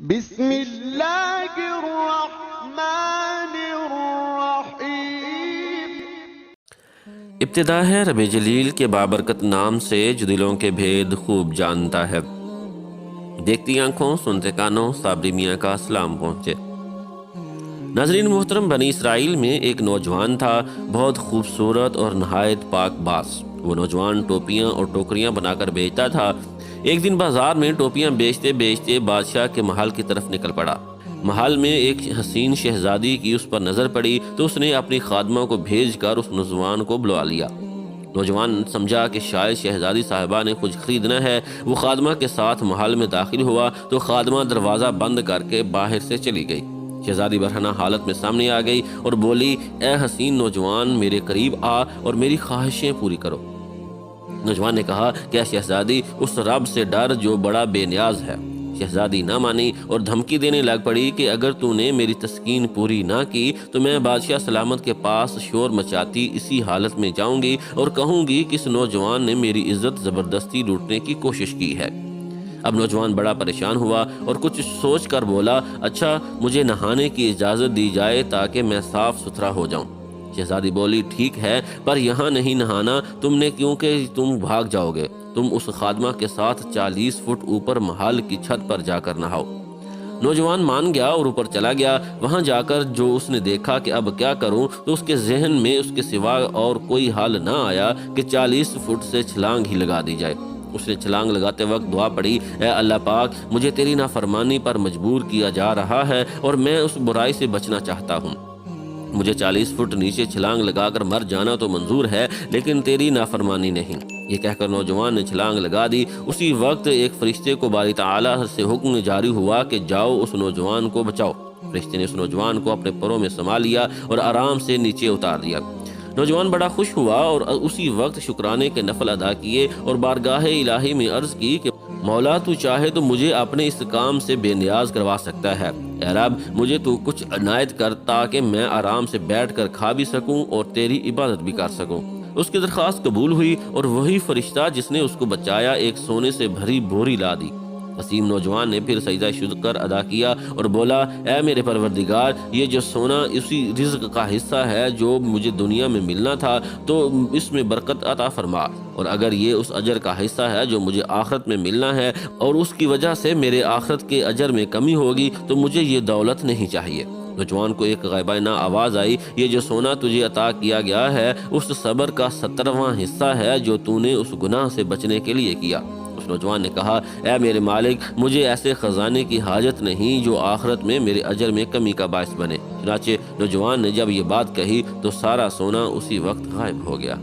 بسم اللہ الرحمن الرحیم۔ ابتدا ہے رب جلیل کے بابرکت نام سے جو دلوں کے بھید خوب جانتا ہے۔ دیکھتی آنکھوں سنتے کانوں صابری میاں کا سلام پہنچے۔ ناظرین محترم، بنی اسرائیل میں ایک نوجوان تھا، بہت خوبصورت اور نہایت پاک باز۔ وہ نوجوان ٹوپیاں اور ٹوکریاں بنا کر بیچتا تھا۔ ایک دن بازار میں ٹوپیاں بیچتے بیچتے بادشاہ کے محل کی طرف نکل پڑا۔ محل میں ایک حسین شہزادی کی اس پر نظر پڑی تو اس نے اپنی خادمہ کو بھیج کر اس نوجوان کو بلوا لیا۔ نوجوان سمجھا کہ شاید شہزادی صاحبہ نے کچھ خریدنا ہے۔ وہ خادمہ کے ساتھ محل میں داخل ہوا تو خادمہ دروازہ بند کر کے باہر سے چلی گئی۔ شہزادی برہنہ حالت میں سامنے آ گئی اور بولی، اے حسین نوجوان، میرے قریب آ اور میری خواہشیں پوری کرو۔ نوجوان نے کہا، کیا شہزادی، اس رب سے ڈر جو بڑا بے نیاز ہے۔ شہزادی نہ مانی اور دھمکی دینے لگ پڑی کہ اگر تو نے میری تسکین پوری نہ کی تو میں بادشاہ سلامت کے پاس شور مچاتی اسی حالت میں جاؤں گی اور کہوں گی کہ اس نوجوان نے میری عزت زبردستی لوٹنے کی کوشش کی ہے۔ اب نوجوان بڑا پریشان ہوا اور کچھ سوچ کر بولا، اچھا مجھے نہانے کی اجازت دی جائے تاکہ میں صاف ستھرا ہو جاؤں۔ شہزادی بولی، ٹھیک ہے، پر یہاں نہیں نہانا تم نے، کیونکہ تم بھاگ جاؤ گے۔ تم اس خادمہ کے ساتھ 40 فٹ اوپر محل کی چھت پر جا کر نہاؤ۔ نوجوان مان گیا اور اوپر چلا گیا۔ وہاں جا کر جو اس نے دیکھا کہ اب کیا کروں تو اس کے ذہن میں اس کے سوا اور کوئی حل نہ آیا کہ 40 فٹ سے چھلانگ ہی لگا دی جائے۔ اس نے چھلانگ لگاتے وقت دعا پڑھی، اے اللہ پاک، مجھے تیری نافرمانی پر مجبور کیا جا رہا ہے اور میں اس برائی سے بچنا چاہتا ہوں۔ مجھے 40 فٹ نیچے چھلانگ لگا کر مر جانا تو منظور ہے، لیکن تیری نافرمانی نہیں۔ یہ کہہ کر نوجوان نے چھلانگ لگا دی۔ اسی وقت ایک فرشتے کو باری تعالیٰ سے حکم جاری ہوا کہ جاؤ اس نوجوان کو بچاؤ۔ فرشتے نے اس نوجوان کو اپنے پروں میں سما لیا اور آرام سے نیچے اتار دیا۔ نوجوان بڑا خوش ہوا اور اسی وقت شکرانے کے نفل ادا کیے اور بارگاہ الہی میں عرض کی کہ مولا، تو چاہے تو مجھے اپنے اس کام سے بے نیاز کروا سکتا ہے۔ اے رب، مجھے تو کچھ عنایت کر تاکہ میں آرام سے بیٹھ کر کھا بھی سکوں اور تیری عبادت بھی کر سکوں۔ اس کی درخواست قبول ہوئی اور وہی فرشتہ جس نے اس کو بچایا ایک سونے سے بھری بوری لا دی۔ حسین نوجوان نے پھر سجدہ شکر ادا کیا اور بولا، اے میرے پروردگار، یہ جو سونا اسی رزق کا حصہ ہے جو مجھے دنیا میں ملنا تھا، تو اس میں برکت عطا فرما، اور اگر یہ اس اجر کا حصہ ہے جو مجھے آخرت میں ملنا ہے اور اس کی وجہ سے میرے آخرت کے اجر میں کمی ہوگی تو مجھے یہ دولت نہیں چاہیے۔ نوجوان کو ایک غیبانہ آواز آئی، یہ جو سونا تجھے عطا کیا گیا ہے اس صبر کا 17واں حصہ ہے جو تو نے اس گناہ سے بچنے کے لیے کیا۔ اس نوجوان نے کہا، اے میرے مالک، مجھے ایسے خزانے کی حاجت نہیں جو آخرت میں میرے اجر میں کمی کا باعث بنے۔ چنانچہ نوجوان نے جب یہ بات کہی تو سارا سونا اسی وقت غائب ہو گیا۔